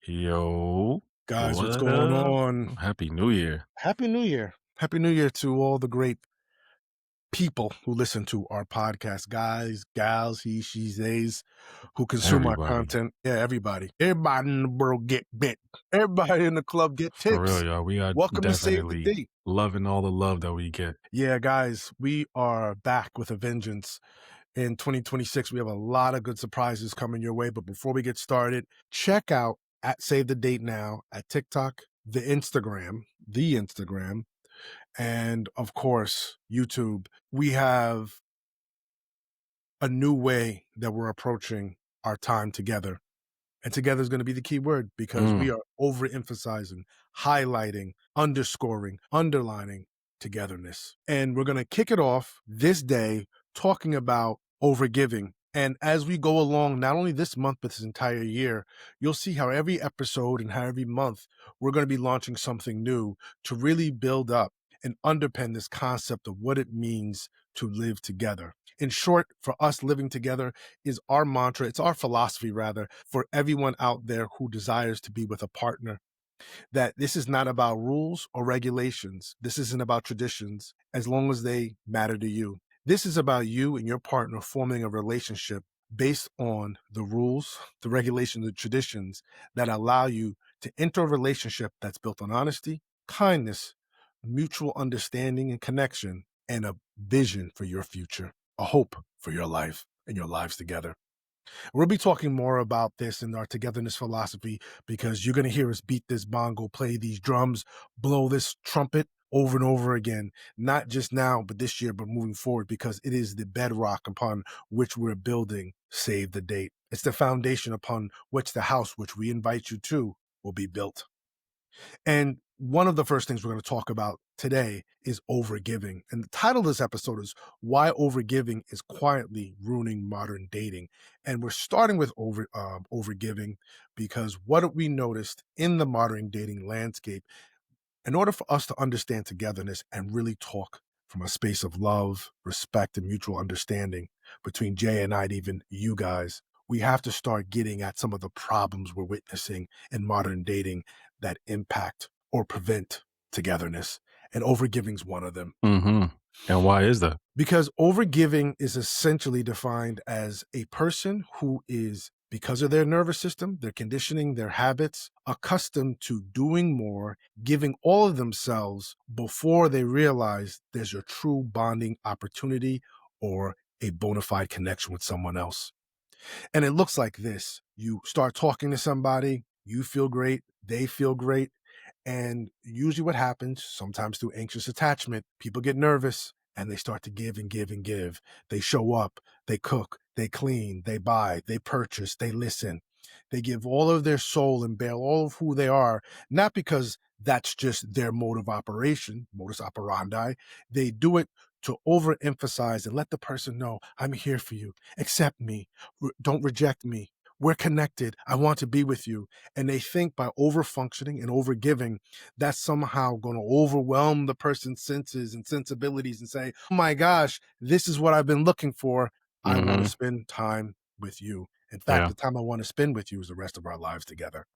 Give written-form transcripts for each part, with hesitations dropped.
Yo, Guys, what's what going up? on? Happy New Year. Happy New Year. Happy New Year to all the great people who listen to our podcast. Guys, gals, he, she's, theys, who consume our Everybody. content. Yeah, everybody. Everybody in the world get bit. Everybody in the club get For real, tips. y'all. We are Welcome to Save the definitely Date. loving all the love that we get. Yeah, guys, we are back with a vengeance. In 2026, we have a lot of good surprises coming your way. But before we get started, check out at Save the Date Now at TikTok, the Instagram, and of course, YouTube. We have a new way that we're approaching our time together. And together is going to be the key word because we Mm, are overemphasizing, highlighting, underscoring, underlining togetherness. And we're going to kick it off this day talking about overgiving. And as we go along, not only this month, but this entire year, you'll see how every episode and how every month we're going to be launching something new to really build up and underpin this concept of what it means to live together. In short, for us, living together is our mantra. It's our philosophy, rather, for everyone out there who desires to be with a partner. That this is not about rules or regulations. This isn't about traditions, as long as they matter to you. This is about you and your partner forming a relationship based on the rules, the regulations, the traditions that allow you to enter a relationship that's built on honesty, kindness, mutual understanding and connection, and a vision for your future, a hope for your life and your lives together. We'll be talking more about this in our togetherness philosophy because you're going to hear us beat this bongo, play these drums, blow this trumpet over and over again, not just now, but this year, but moving forward, because it is the bedrock upon which we're building Save the Date. It's the foundation upon which the house, which we invite you to, will be built. And one of the first things we're going to talk about today is overgiving. And the title of this episode is Why Overgiving is Quietly Ruining Modern Dating. And we're starting with overgiving because what we noticed in the modern dating landscape, in order for us to understand togetherness and really talk from a space of love, respect, and mutual understanding between Jay and I, and even you guys, we have to start getting at some of the problems we're witnessing in modern dating that impact or prevent togetherness. And overgiving is one of them. mm-hmm. And why is that? Because overgiving is essentially defined as a person who is, because of their nervous system, their conditioning, their habits, accustomed to doing more, giving all of themselves before they realize there's a true bonding opportunity or a bona fide connection with someone else. And it looks like this. You start talking to somebody, you feel great, they feel great. And usually what happens, sometimes through anxious attachment, people get nervous and they start to give and give and give. They show up, they cook, they clean, they buy, they purchase, they listen. They give all of their soul and bear all of who they are, not because that's just their mode of operation, modus operandi. They do it to overemphasize and let the person know, I'm here for you, accept me, don't reject me. We're connected. I want to be with you. And they think by over functioning and over giving, that's somehow going to overwhelm the person's senses and sensibilities and say, oh my gosh, this is what I've been looking for. I want to Mm-hmm. spend time with you. In fact, Yeah. the time I want to spend with you is the rest of our lives together.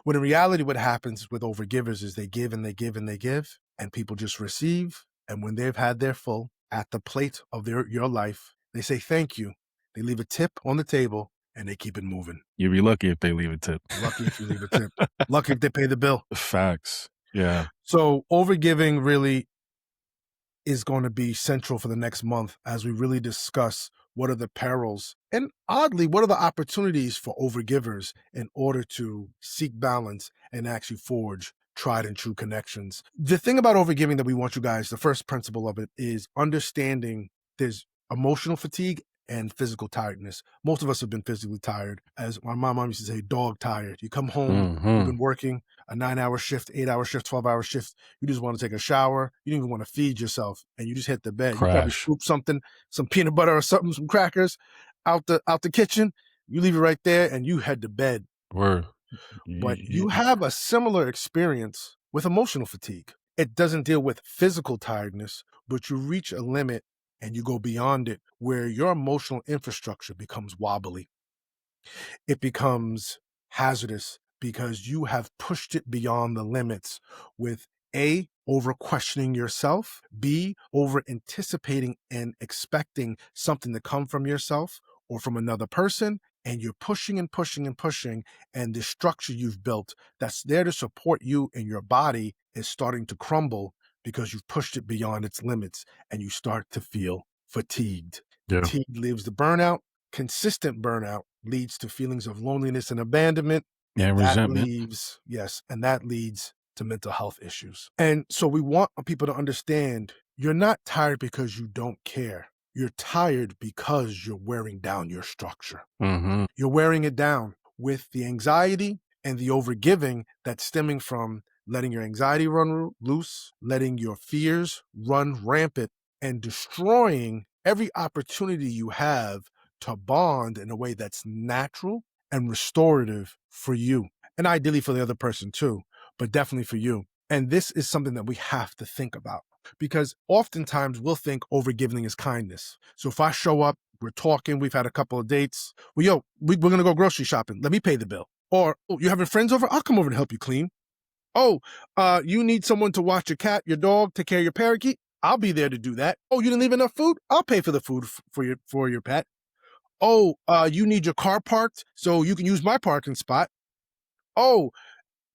When in reality, what happens with overgivers is they give and they give and they give, and people just receive. And when they've had their full at the plate of your life, they say thank you. They leave a tip on the table and they keep it moving. You'd be lucky if they leave a tip. Lucky if you leave a tip. Lucky if they pay the bill. Facts. Yeah. So overgiving really is going to be central for the next month as we really discuss what are the perils and oddly, what are the opportunities for overgivers in order to seek balance and actually forge tried and true connections. The thing about overgiving that we want you guys, the first principle of it is understanding there's emotional fatigue and physical tiredness. Most of us have been physically tired. As my mom used to say, dog tired. You come home, you've Mm-hmm. been working a 9-hour shift, 8-hour shift, 12-hour shift. You just want to take a shower. You don't even want to feed yourself. And you just hit the bed. You probably Crash. scoop something, some peanut butter or something, some crackers out the kitchen. You leave it right there and you head to bed. Word. But you have a similar experience with emotional fatigue. It doesn't deal with physical tiredness, but you reach a limit and you go beyond it where your emotional infrastructure becomes wobbly. It becomes hazardous because you have pushed it beyond the limits with A, over questioning yourself, B, over anticipating and expecting something to come from yourself or from another person. And you're pushing and pushing and pushing. And the structure you've built that's there to support you and your body is starting to crumble because you've pushed it beyond its limits and you start to feel fatigued. Yeah. Fatigue leads to burnout. Consistent burnout leads to feelings of loneliness and abandonment. And And that resentment. leaves, yes, and that leads to mental health issues. And so we want people to understand you're not tired because you don't care. You're tired because you're wearing down your structure. Mhm. You're wearing it down with the anxiety and the overgiving that's stemming from letting your anxiety run loose, letting your fears run rampant, and destroying every opportunity you have to bond in a way that's natural and restorative for you. And ideally for the other person too, but definitely for you. And this is something that we have to think about because oftentimes we'll think overgiving is kindness. So if I show up, we're talking, we've had a couple of dates. Well, yo, we're going to go grocery shopping. Let me pay the bill. Or, oh, you having friends over? I'll come over and help you clean. Oh, you need someone to watch your cat, your dog, take care of your parakeet? I'll be there to do that. Oh, you didn't leave enough food? I'll pay for the food for your pet. Oh, you need your car parked so you can use my parking spot. Oh,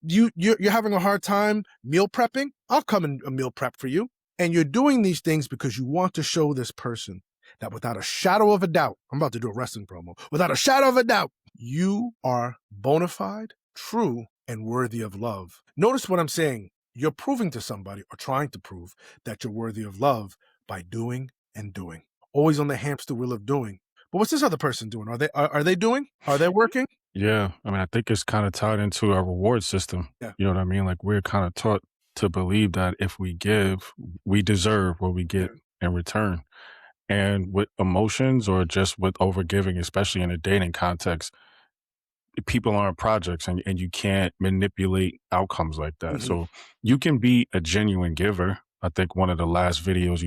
you're having a hard time meal prepping? I'll come and meal prep for you. And you're doing these things because you want to show this person that without a shadow of a doubt, I'm about to do a wrestling promo, without a shadow of a doubt, you are bona fide, true, and worthy of love. Notice what I'm saying. You're proving to somebody or trying to prove that you're worthy of love by doing and doing. Always on the hamster wheel of doing. But what's this other person doing? Are they doing? Are they working? Yeah. I mean, I think it's kinda tied into our reward system. Yeah. You know what I mean? Like, we're kinda taught to believe that if we give, we deserve what we Yeah. get in return. And with emotions or just with overgiving, especially in a dating context, people aren't projects and you can't manipulate outcomes like that. Mhm. So you can be a genuine giver. I think one of the last videos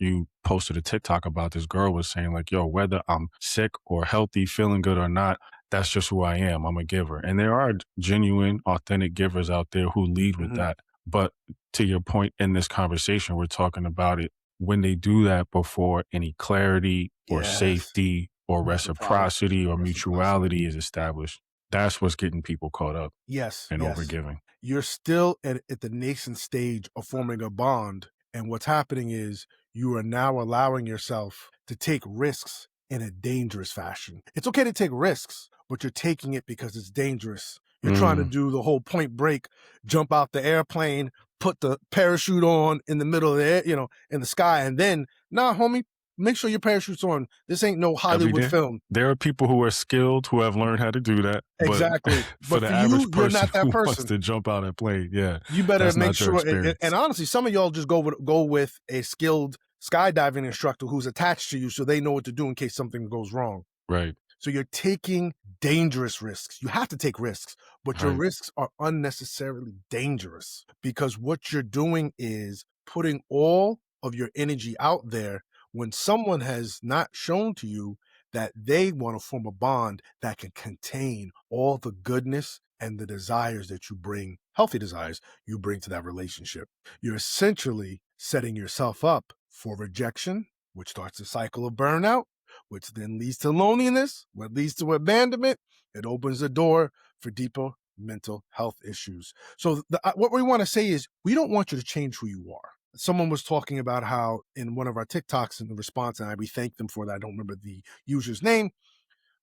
you posted a TikTok about, this girl was saying like, yo, whether I'm sick or healthy, feeling good or not, that's just who I am. I'm a giver. And there are genuine, authentic givers out there who lead with Mhm. that. But to your point in this conversation, we're talking about it when they do that before any clarity or Yes. safety or Reciprocity. reciprocity or Reciprocity. mutuality is established. That's what's getting people caught up Yes, in yes. overgiving. You're still at the nascent stage of forming a bond. And what's happening is you are now allowing yourself to take risks in a dangerous fashion. It's okay to take risks, but you're taking it because it's dangerous. You're trying to Mm, do the whole point break, jump out the airplane, put the parachute on in the middle of the air, in the sky. And then, nah, homie, make sure your parachute's on. This ain't no they'll be Hollywood there. film. There are people who are skilled, who have learned how to do that, but Exactly. for But the for average you, you're person not that who wants person. to jump out and play, yeah, You better that's make not your sure, and experience. honestly, some of y'all just go with a skilled skydiving instructor who's attached to you, so they know what to do in case something goes wrong. Right, So you're taking dangerous risks. You have to take risks, but your right. risks are unnecessarily dangerous because what you're doing is putting all of your energy out there when someone has not shown to you that they want to form a bond that can contain all the goodness and the desires that you bring, healthy desires you bring to that relationship. You're essentially setting yourself up for rejection, which starts a cycle of burnout, which then leads to loneliness, what leads to abandonment. It opens the door for deeper mental health issues. So, what we want to say is we don't want you to change who you are. Someone was talking about how in one of our TikToks in the response, and we thank them for that. I don't remember the user's name,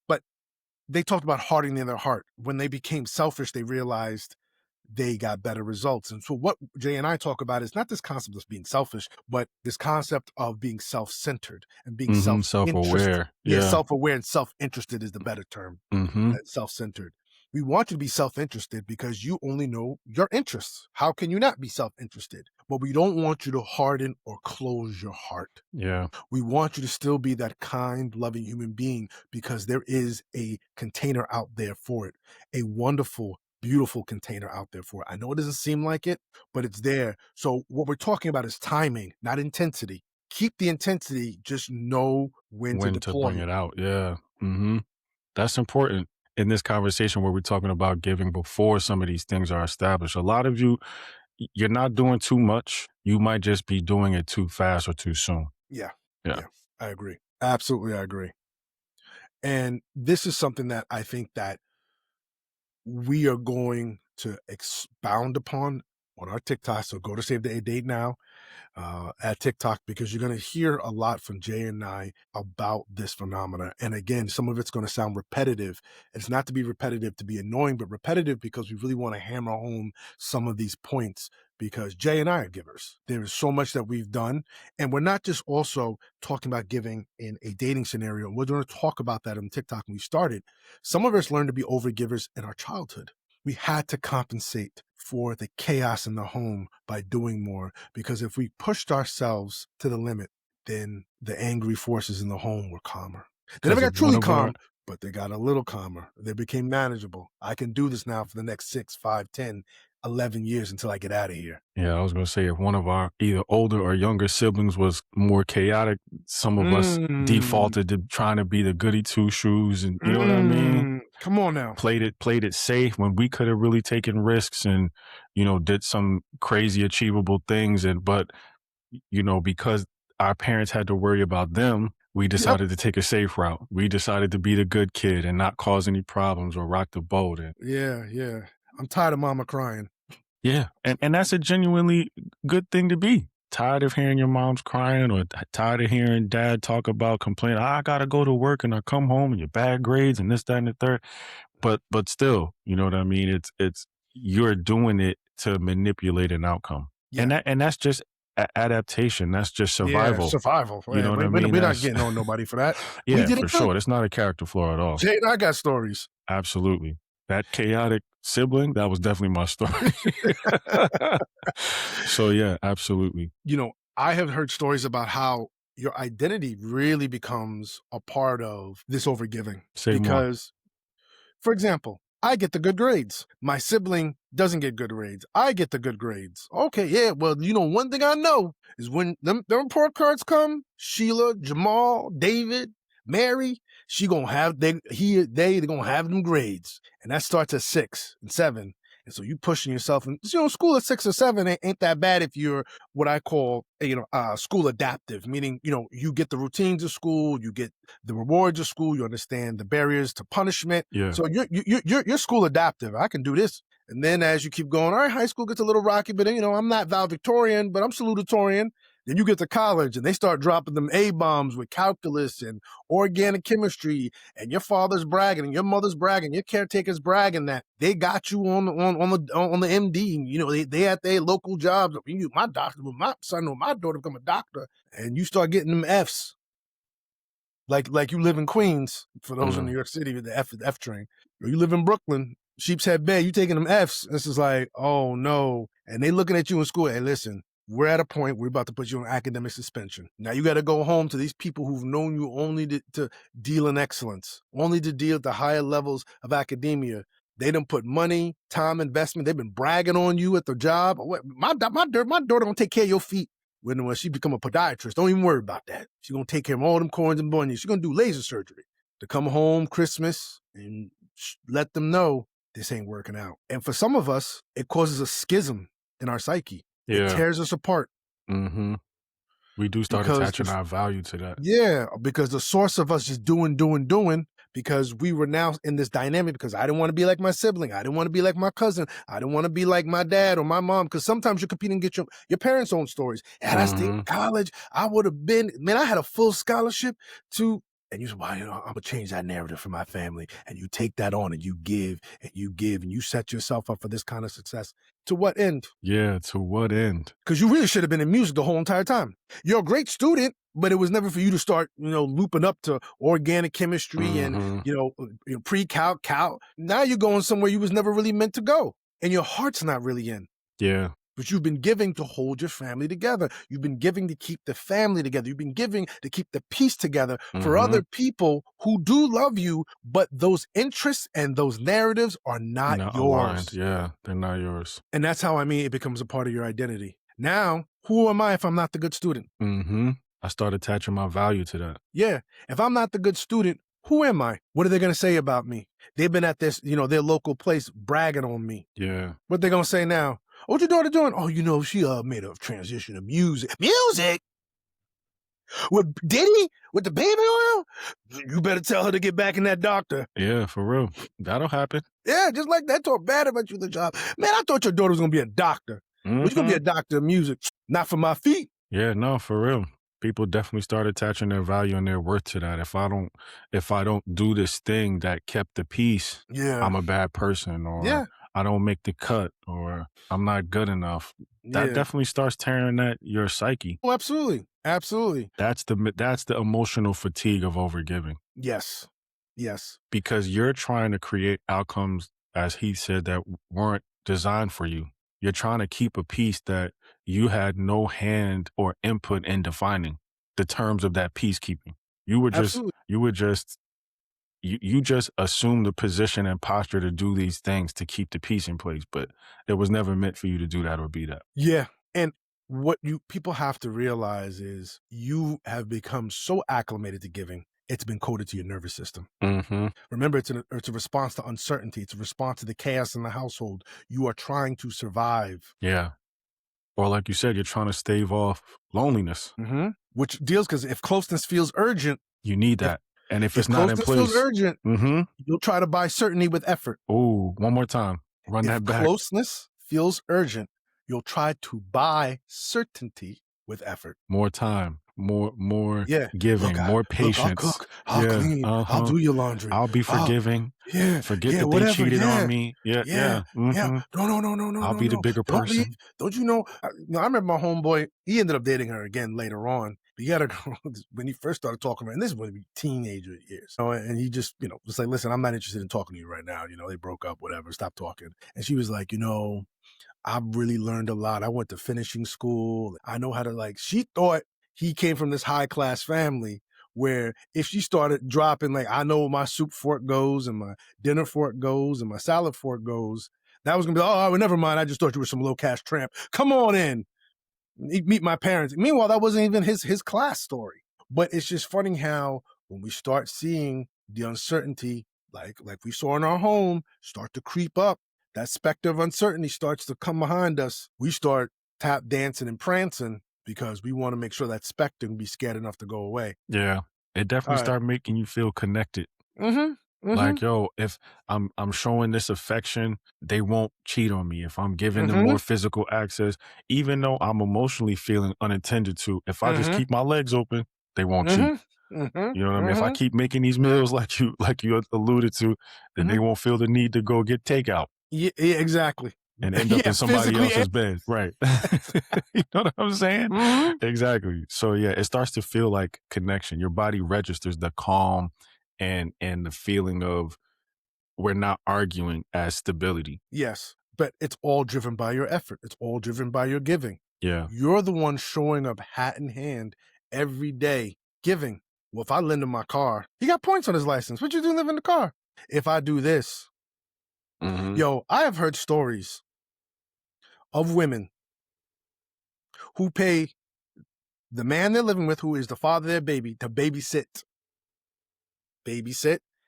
but they talked about hardening their heart. When they became selfish, they realized they got better results. And so what Jay and I talk about is not this concept of being selfish, but this concept of being self-centered and being Mhm, self-interested. self-aware, Yeah, yeah. self-aware and self-interested is the better term Mhm, than self-centered. We want you to be self-interested because you only know your interests. How can you not be self-interested? But we don't want you to harden or close your heart. yeah, We want you to still be that kind, loving human being because there is a container out there for it, a wonderful, beautiful container out there for it. I know it doesn't seem like it, but it's there. So, what we're talking about is timing, not intensity. Keep the intensity, just know when to when to deploy bring it. it out, yeah, mhm. That's important. in this conversation where we're talking about giving before some of these things are established. A lot of you, you're not doing too much. You might just be doing it too fast or too soon. Yeah. Yeah. Yeah. I agree. Absolutely, I agree. And this is something that I think that we are going to expound upon on our TikTok. So go to Save the Date now at TikTok, because you're going to hear a lot from Jay and I about this phenomena. And again, some of it's going to sound repetitive. It's not to be repetitive to be annoying, but repetitive because we really want to hammer home some of these points, because Jay and I are givers. There is so much that we've done. And we're not just also talking about giving in a dating scenario. We're going to talk about that on TikTok when we started. Some of us learned to be overgivers in our childhood. We had to compensate for the chaos in the home by doing more, because if we pushed ourselves to the limit, then the angry forces in the home were calmer. They never Because got one truly of our calm, but they got a little calmer. They became manageable. I can do this now for the next 6, 5, 10, 11 years until I get out of here. Yeah, I was gonna say if one of our either older or younger siblings was more chaotic, some of us Mm, defaulted to trying to be the goody two shoes, and you know what I mean. come on now. Played it safe when we could have really taken risks and did some crazy achievable things, and but because our parents had to worry about them, we Yep. decided to take a safe route. We decided to be the good kid and not cause any problems or rock the boat. And Yeah, yeah. I'm tired of mama crying. yeah, and that's a genuinely good thing to be. Tired of hearing your mom's crying or tired of hearing dad talk about complaining, I gotta go to work and I come home and your bad grades and this, that, and the third. But still, you know what I mean? It's you're doing it to manipulate an outcome. Yeah. And that's just adaptation. That's just Yeah, survival. survival. You know what I mean? We're not That's getting on nobody for that. We yeah, did it for too. sure. That's not a character flaw at all. Jay and I got stories. Absolutely. That chaotic sibling, that was definitely my story. So yeah, absolutely. I have heard stories about how your identity really becomes a part of this overgiving, Say more. because, for example, I get the good grades. My sibling doesn't get good grades. I get the good grades. Okay, yeah. Well, one thing I know is when them report cards come, Sheila, Jamal, David, Mary, she gonna have they gonna have them grades, and that starts at 6 and 7. And so you pushing yourself, and school at 6 or 7 ain't that bad if you're what I call school adaptive, meaning you get the routines of school, you get the rewards of school, you understand the barriers to punishment. Yeah. So you're school adaptive. I can do this. And then as you keep going, all right, high school gets a little rocky, but I'm not valedictorian, but I'm salutatorian. Then you get to college and they start dropping them A bombs with calculus and organic chemistry, and your father's bragging and your mother's bragging, your caretaker's bragging that they got you on the MD. They at their local jobs. My doctor, my son or my daughter become a doctor, and you start getting them Fs. Like you live in Queens, for those in New Mhm. York City with the F train. Or you live in Brooklyn, Sheepshead Bay, you taking them Fs. This is like, oh no. And they looking at you in school. Hey, listen, we're at a point, we're about to put you on academic suspension. Now you got to go home to these people who've known you only to deal in excellence, only to deal at the higher levels of academia. They done put money, time, investment. They've been bragging on you at the job. My daughter gonna take care of your feet. When she become a podiatrist, don't even worry about that. She's gonna take care of all them corns and bunions. She's gonna do laser surgery to come home Christmas and let them know this ain't working out. And for some of us, it causes a schism in our psyche. It Yeah. tears us apart Mhm. We do start because attaching our value to that. because the source of us just doing, because we were now in this dynamic, because I didn't want to be like my sibling. I didn't want to be like my cousin. I didn't want to be like my dad or my mom, because sometimes you're competing against your parents' own stories. Had I stayed in Mhm. college, I would have been, man, I had a full scholarship to, and you say, well, I'm going to change that narrative for my family. And you take that on and you give and you give and you set yourself up for this kind of success. To what end? Yeah, to what end? Because you really should have been in music the whole entire time. You're a great student, but it was never for you to start, looping up to organic chemistry and, Mhm. pre-calc, calc. Now you're going somewhere you was never really meant to go. And your heart's not really in. Yeah. But you've been giving to hold your family together. You've been giving to keep the family together. You've been giving to keep the peace together for Mhm. other people who do love you, but those interests and those narratives are not Not aligned. yours. Yeah, they're not yours. And that's how it becomes a part of your identity. Now, who am I if I'm not the good student? Mhm. I start attaching my value to that. Yeah. If I'm not the good student, Who am I? What are they going to say about me? They've been at this, their local place bragging on me. Yeah. What they going to say now? What your daughter doing? Oh, she made a transition to music. Music? With Diddy? With the baby oil? You better tell her to get back in that doctor. Yeah, for real. That'll happen. Yeah, just like that. Talk bad about you the job. Man, I thought your daughter was going to be a doctor. Well, you're going to be a doctor of music. Not for my feet. Yeah, no, for real. People definitely start attaching their value and their worth to that. If I don't do this thing that kept the peace, Yeah. I'm a bad person, or Yeah. I don't make the cut, or I'm not good enough. That Yeah. definitely starts tearing at your psyche. Oh, absolutely. Absolutely. That's the emotional fatigue of overgiving, Yes. Yes. because you're trying to create outcomes, as he said, that weren't designed for you. You're trying to keep a peace that you had no hand or input in defining the terms of that peacekeeping. You were just Absolutely. you were just you just assumed the position and posture to do these things to keep the peace in place, but it was never meant for you to do that or be that. Yeah. And what you people have to realize is you have become so acclimated to giving, it's been coded to your nervous system. Mm-hmm. Remember, it's a response to uncertainty. It's a response to the chaos in the household. You are trying to survive. Yeah. Or like you said, you're trying to stave off loneliness. Which deals because if closeness feels urgent, You need if that. And if if it's not in closeness feels place, urgent, mm-hmm. you'll try to buy certainty with effort. Oh, one more time. Run If that back. closeness feels urgent, you'll try to buy certainty with effort. More time, more Yeah. giving, more I'll patience. cook, I'll Yeah, clean, I'll uh-huh. do your laundry. I'll be I'll forgiving. Yeah, Forget yeah, that they whatever. cheated on Yeah, me. Yeah, yeah, yeah, yeah. mhm. No, no, no, no, no, I'll no, be the no. bigger Don't leave. person. Don't you know? I remember my homeboy. He ended up dating her again later on. But he had a girl when he first started talking to her, and this was when he was teenager years. And he just, was like, listen, I'm not interested in talking to you right now. They broke up, whatever. Stop talking. And she was like, I've really learned a lot. I went to finishing school. I know how to she thought he came from this high class family where if she started dropping, I know where my soup fork goes and my dinner fork goes and my salad fork goes, that was gonna be, oh, well, never mind. I just thought you were some low cash tramp. Come on in. Meet my parents. Meanwhile, that wasn't even his class story. But it's just funny how when we start seeing the uncertainty, like we saw in our home, start to creep up, that specter of uncertainty starts to come behind us. We start tap dancing and prancing because we want to make sure that specter can be scared enough to go away. Yeah. It All definitely right. start making you feel connected. Mm-hmm. Like, yo, if I'm showing this affection, they won't cheat on me. If I'm giving them Mm-hmm. more physical access, even though I'm emotionally feeling unattended to, if I just Mm-hmm. keep my legs open, they won't cheat. Mm-hmm. Mm-hmm. You know what I mean? If I Mm-hmm. keep making these meals like you alluded to, then they Mm-hmm. won't feel the need to go get takeout Yeah, exactly. and end up Yeah, in somebody physically. else's bed. Right. You know what I'm saying? Mm-hmm. Exactly. So yeah, it starts to feel like connection. Your body registers the calm and the feeling of we're not arguing as stability. Yes, but it's all driven by your effort. It's all driven by your giving. Yeah. You're the one showing up hat in hand every day giving. Well, if I lend him my car, he got points on his license. What you do live in the car? If I do this, Mm-hmm. yo, I have heard stories of women who pay the man they're living with, who is the father of their baby, to babysit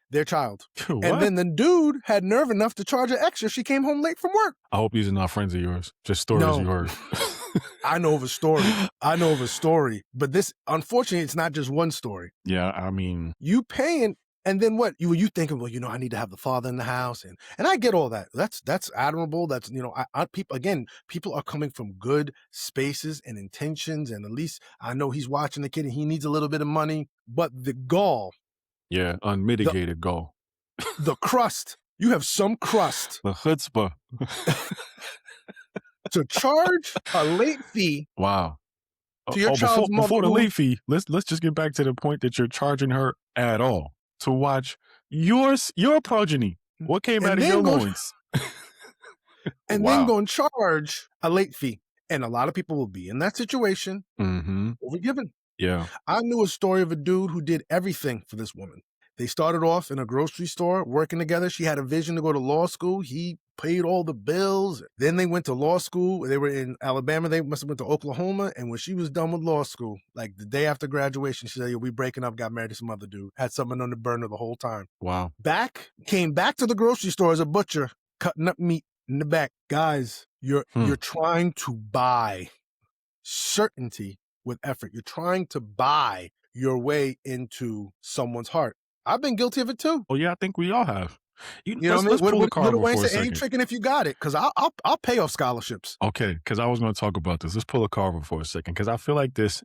their child. What? And then the dude had nerve enough to charge her extra. She came home late from work. I hope these are not friends of yours. Just stories you No. heard. I know of a story. But this, unfortunately, it's not just one story. Yeah, I mean, You paying, and then what? You thinking, well, I need to have the father in the house, and I get all that. That's admirable. That's people are coming from good spaces and intentions, and at least I know he's watching the kid, and he needs a little bit of money. But the gall, yeah, unmitigated goal. the crust, you have some crust The chutzpah. to charge a late fee Wow. to your child's mother. Before the late fee, let's just get back to the point that you're charging her at all to watch your progeny. What came out of your loins? And then go and charge a late fee. And a lot of people will be in that situation, overgiven. Yeah. I knew a story of a dude who did everything for this woman. They started off in a grocery store working together. She had a vision to go to law school. He paid all the bills. Then they went to law school. They were in Alabama. They must have went to Oklahoma. And when she was done with law school, like the day after graduation, she said, "Yo, we breaking up, got married to some other dude." Had something on the burner the whole time. Wow. Came back to the grocery store as a butcher, cutting up meat in the back. Guys, you're trying to buy certainty with effort. You're trying to buy your way into someone's heart. I've been guilty of it too. Oh yeah, I think we all have. You know what I mean? Let's pull the car Lil Wayne for a said, "Ain't second. tricking if you got it," because I'll pay off scholarships. Okay, because I was going to talk about this. Let's pull a carver for a second, because I feel like this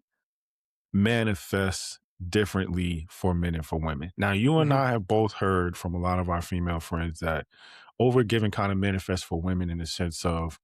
manifests differently for men and for women. Now, you and I have both heard from a lot of our female friends that overgiving kind of manifests for women in the sense of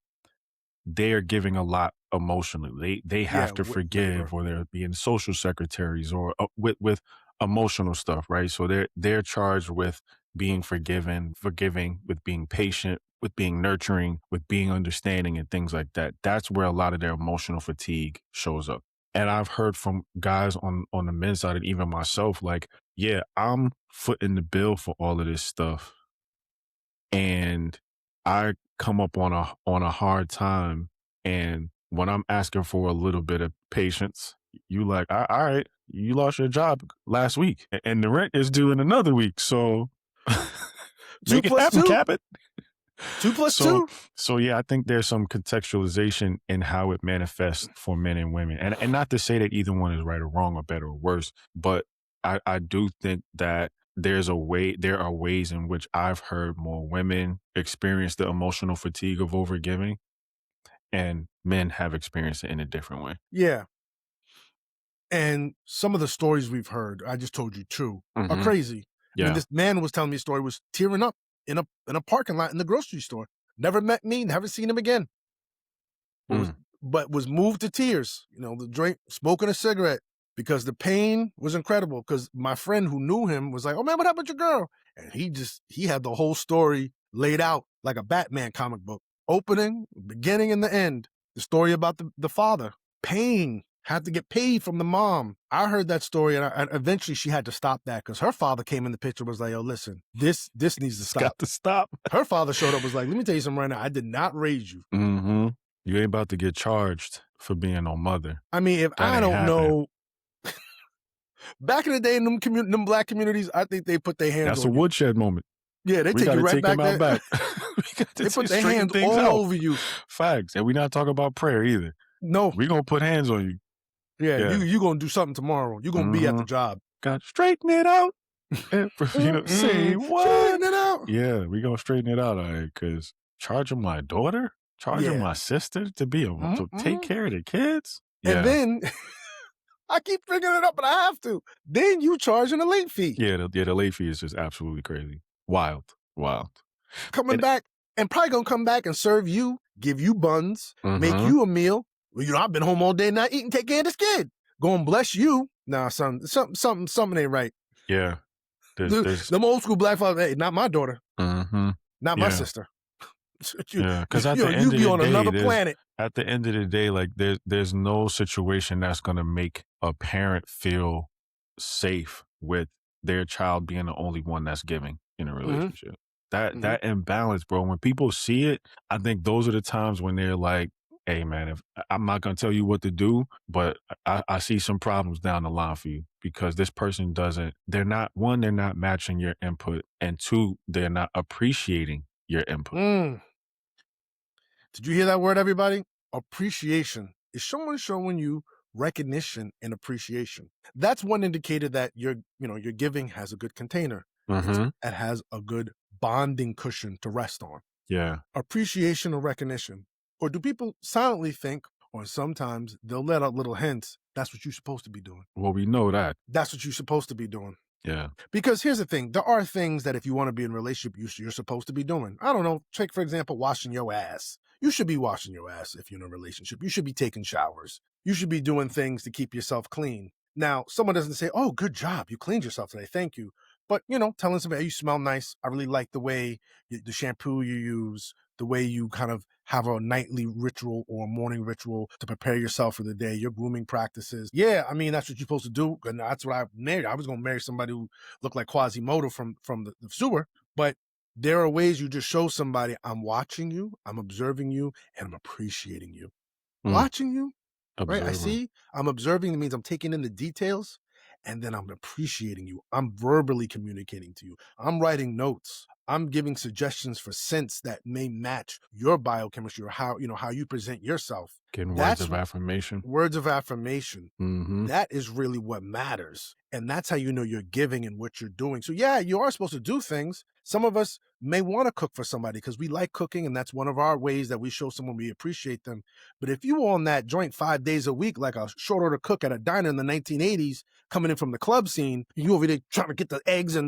they are giving a lot emotionally. They have to forgive, or they're being social secretaries, or with emotional stuff, right? So they're charged with being forgiving, with being patient, with being nurturing, with being understanding, and things like that. That's where a lot of their emotional fatigue shows up. And I've heard from guys on the men's side, and even myself, like, yeah, I'm footing the bill for all of this stuff, and I come up on a hard time. And when I'm asking for a little bit of patience, you like, all right, you lost your job last week, and the rent is due in another week, so make it happen, cap it. 2 plus So 2. so yeah, I think there's some contextualization in how it manifests for men and women, and not to say that either one is right or wrong or better or worse, but I do think that there are ways in which I've heard more women experience the emotional fatigue of overgiving, and men have experienced it in a different way. Yeah. And some of the stories we've heard, I just told you 2, are crazy. I mean, Yeah. this man was telling me a story, was tearing up in a parking lot in the grocery store. Never met me, never seen him again. But was moved to tears, the joint, smoking a cigarette, because the pain was incredible. Because my friend who knew him was like, "Oh man, what happened to your girl?" And he had the whole story laid out like a Batman comic book. Opening, beginning, and the end. The story about the father. Pain. Had to get paid from the mom. I heard that story, and eventually she had to stop that because her father came in the picture, was like, "Yo, listen, this needs to stop." Got to stop. Her father showed up, was like, "Let me tell you something right now. I did not raise you." You ain't about to get charged for being no mother. I mean, if That I ain't don't happening. know, back in the day in them black communities, I think they put their hands That's a on you. woodshed moment. Yeah, they We take got you to right take back him out there. back. We got to They put their straighten hands things all out. over you. Facts. And we not talking about prayer either. No. We gonna put hands on you. Yeah, Yeah. you gonna do something tomorrow. You gonna be at the job. Got to straighten it out. Say what? Straighten it out. Yeah, we gonna straighten it out, all right, because charging my daughter, charging my sister to to take care of the kids. Yeah. And then I keep bringing it up, but I have to. Then you charging a late fee. Yeah, the late fee is just absolutely crazy. Wild. Coming back, and probably gonna come back and serve you, give you buns, make you a meal. Well, I've been home all day not eating, take care of this kid. Gonna bless you. Nah, something ain't right. Yeah. Them old school black fathers, hey, not my daughter. Not my sister. Yeah, because at the end you of be the on day, another planet. At the end of the day, like there's no situation that's gonna make a parent feel safe with their child being the only one that's giving in a relationship. That imbalance, bro. When people see it, I think those are the times when they're like, "Hey, man, if I'm not gonna tell you what to do, but I see some problems down the line for you because this person doesn't. They're not matching your input, and 2, they're not appreciating your input." Did you hear that word, everybody? Appreciation. Is someone showing you recognition and appreciation? That's one indicator that your giving has a good container. It has a good bonding cushion to rest on. Yeah. Appreciation or recognition. Or do people silently think, or sometimes they'll let out little hints, that's what you're supposed to be doing. Well, we know that. That's what you're supposed to be doing. Yeah. Because here's the thing. There are things that if you want to be in a relationship, you're supposed to be doing. I don't know. Take, for example, washing your ass. You should be washing your ass if you're in a relationship. You should be taking showers. You should be doing things to keep yourself clean. Now, someone doesn't say, "Oh, good job. You cleaned yourself today. Thank you." But, telling somebody, "Hey, you smell nice. I really like the way the shampoo you use, the way you kind of have a nightly ritual or a morning ritual to prepare yourself for the day, your grooming practices." Yeah, I mean, that's what you're supposed to do. And that's what I married. I was going to marry somebody who looked like Quasimodo from the sewer. But There are ways you just show somebody, I'm watching you, I'm observing you, and I'm appreciating you. Mm, Watching you, right? I observing. see, I'm observing, that means I'm taking in the details, and then I'm appreciating you. I'm verbally communicating to you. I'm writing notes. I'm giving suggestions for scents that may match your biochemistry or how you present yourself. Getting words That's of affirmation. words of affirmation. Mhm. That is really what matters. And that's how you know you're giving and what you're doing. So, yeah, you are supposed to do things. Some of us may want to cook for somebody because we like cooking, and that's one of our ways that we show someone we appreciate them. But if you on that joint 5 days a week, like a short order cook at a diner in the 1980s, coming in from the club scene, you over there trying to get the eggs hey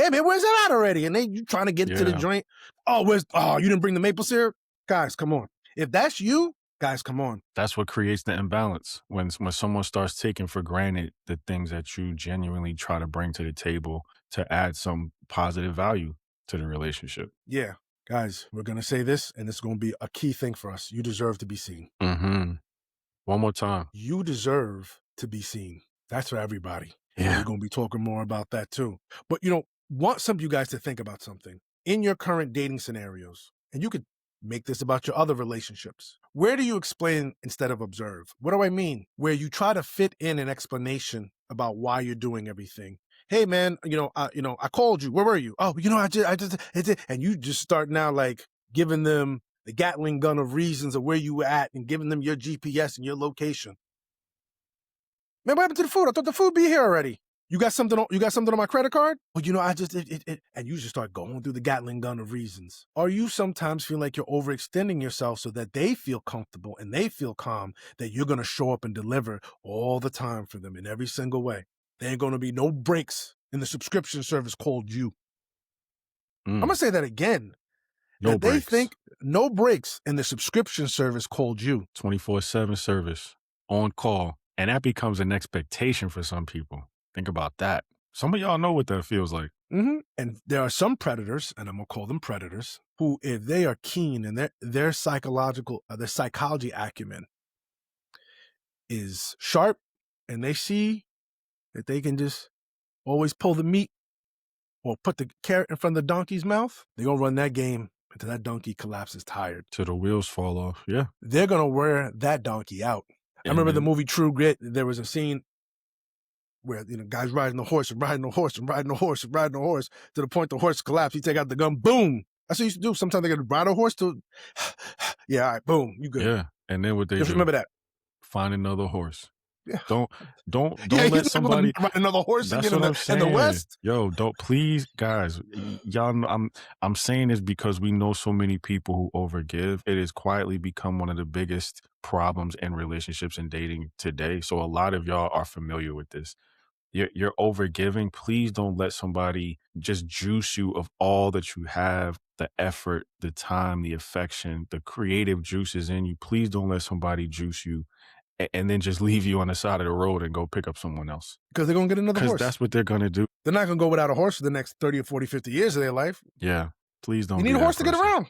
man, where's that at already? And then you trying to get to the Yeah. joint. You didn't bring the maple syrup? Guys, come on. If that's you, guys, come on. That's what creates the imbalance when someone starts taking for granted the things that you genuinely try to bring to the table to add some positive value to the relationship. Yeah, guys, we're going to say this, and it's going to be a key thing for us. You deserve to be seen. Mhm. One more time. You deserve to be seen. That's for everybody. And we're Yeah. going to be talking more about that too. But, want some of you guys to think about something in your current dating scenarios, and you could make this about your other relationships. Where do you explain instead of observe? What do I mean? Where you try to fit in an explanation about why you're doing everything. Hey man, I called you. Where were you? Oh, and you just start now like giving them the Gatling gun of reasons of where you were at and giving them your GPS and your location. Man, what happened to the food? I thought the food be here already. You got something on my credit card? Well, I just and you just start going through the Gatling gun of reasons. Or you sometimes feel like you're overextending yourself so that they feel comfortable and they feel calm that you're gonna show up and deliver all the time for them in every single way. There ain't gonna be no breaks in the subscription service called you. I'm Mm. gonna say that again. No That they breaks. think no breaks in the subscription service called you. 24/7 service, on call, and that becomes an expectation for some people. Think about that. Some of y'all know what that feels like. And there are some predators, and I'm gonna call them predators, who, if they are keen and their psychology acumen is sharp, and they see that they can just always pull the meat or put the carrot in front of the donkey's mouth, they're gonna run that game until that donkey collapses tired. Till the wheels fall off. Yeah. They're gonna wear that donkey out. I And remember the then movie True Grit. There was a scene where guys riding the horse and riding the horse and riding the horse and riding the horse to the point the horse collapsed. He take out the gun, boom. That's what he used to do. Sometimes they got to ride a horse to, yeah, all right, boom, you good. yeah, and then what they Just do, remember that. find another horse. Yeah, Don't don't yeah. don't He's let not going somebody. to ride another horse That's again what I'm in the saying. West. Yo, don't please, guys. Y'all know I'm saying this because we know so many people who overgive. It has quietly become one of the biggest problems in relationships and dating today. So a lot of y'all are familiar with this. You're overgiving. Please don't let somebody just juice you of all that you have, the effort, the time, the affection, the creative juices in you. Please don't let somebody juice you and then just leave you on the side of the road and go pick up someone else. Because they're going to get another Because horse. that's what they're going to do. They're not going to go without a horse for the next 30 or 40, 50 years of their life. Yeah. Please don't You be need a that horse to get person. around.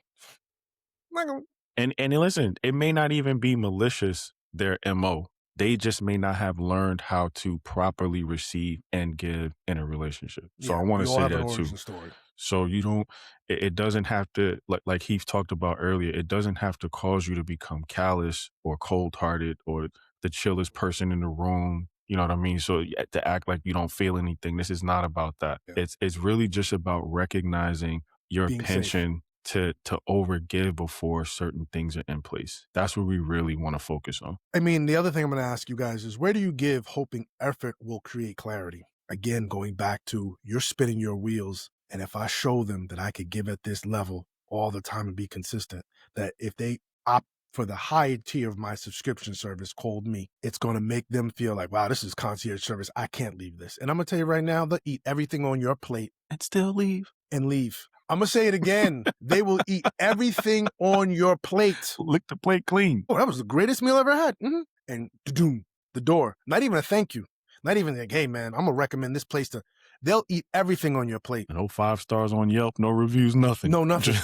Not gonna, And listen, it may not even be malicious, their MO. They just may not have learned how to properly receive and give in a relationship. So I want we to all say have an that too. origin story. So you don't, it doesn't have to, like Heath talked about earlier, it doesn't have to cause you to become callous or cold hearted or the chillest person in the room. You know what I mean? So to act like you don't feel anything, this is not about that. Yeah. It's really just about recognizing your Being safe. penchant to overgive before certain things are in place. That's what we really want to focus on. I mean, the other thing I'm going to ask you guys is, where do you give hoping effort will create clarity? Again, going back to, you're spinning your wheels. And if I show them that I could give at this level all the time and be consistent, that if they opt for the high tier of my subscription service called me, it's going to make them feel like, wow, this is concierge service. I can't leave this. And I'm going to tell you right now, they'll eat everything on your plate And still leave. and leave. I'm going to say it again. They will eat everything on your plate. Lick the plate clean. Oh, that was the greatest meal I ever had. And doom, the door. Not even a thank you. Not even like, hey man, I'm gonna recommend this place to. They'll eat everything on your plate. No 5 stars on Yelp, no reviews, nothing. No, nothing.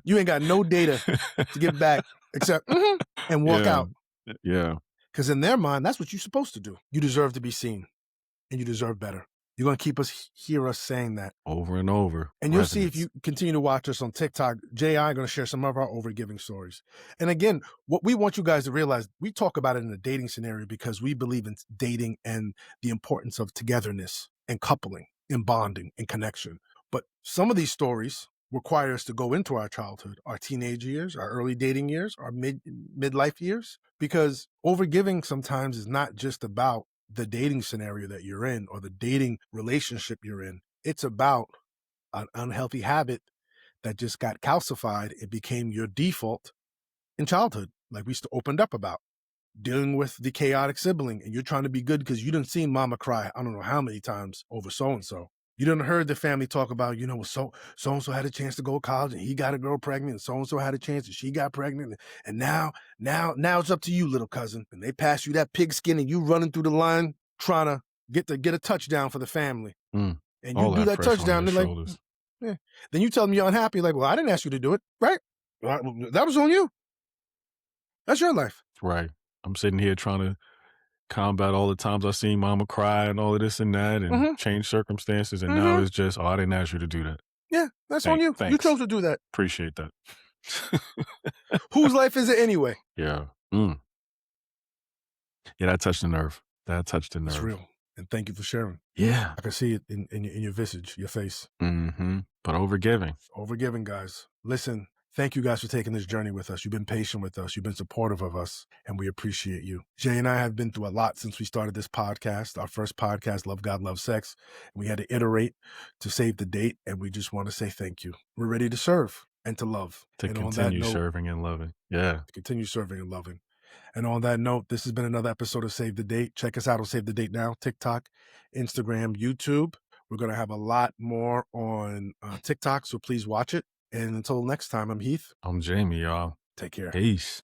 You ain't got no data to give back except and walk out. Yeah. Because in their mind, that's what you're supposed to do. You deserve to be seen, and you deserve better. You're going to hear us saying that. Over and over. And you'll see if Resonance. you continue to watch us on TikTok, Jay and I are going to share some of our overgiving stories. And again, what we want you guys to realize, we talk about it in a dating scenario because we believe in dating and the importance of togetherness and coupling and bonding and connection. But some of these stories require us to go into our childhood, our teenage years, our early dating years, our midlife years, because overgiving sometimes is not just about the dating scenario that you're in or the dating relationship you're in. It's about an unhealthy habit that just got calcified. It became your default in childhood, like we opened up about dealing with the chaotic sibling, and you're trying to be good because you didn't see mama cry I don't know how many times over so-and-so. You didn't heard the family talk about, so-and-so had a chance to go to college and he got a girl pregnant, and so-and-so had a chance and she got pregnant. And now it's up to you, little cousin. And they pass you that pigskin and you running through the line trying to get a touchdown for the family. Mm. And you All do that that fresh on touchdown, your they're like, shoulders. yeah. Then you tell them you're unhappy, like, well, I didn't ask you to do it, right? That was on you. That's your life. Right. I'm sitting here trying to combat all the times I seen mama cry and all of this and that and Mm-hmm. change circumstances. And now Mm-hmm. it's just, oh, I didn't ask you to do that. Yeah, that's on you. You Thanks. chose to do that. Appreciate that. Whose life is it anyway? Yeah. Mm. Yeah, that touched the nerve. That touched the It's nerve. real. And thank you for sharing. Yeah. I can see it in your visage, your face. Mm-hmm. But overgiving. Overgiving, guys. Listen, thank you guys for taking this journey with us. You've been patient with us. You've been supportive of us, and we appreciate you. Jay and I have been through a lot since we started this podcast. Our first podcast, Love God, Love Sex. And we had to iterate to save the date, and we just want to say thank you. We're ready to serve and to love. To and on that continue note, serving and loving. Yeah. to continue serving and loving. And on that note, this has been another episode of Save the Date. Check us out on Save the Date Now, TikTok, Instagram, YouTube. We're going to have a lot more on TikTok, so please watch it. And until next time, I'm Heath. I'm Jamie, y'all. Take care. Peace.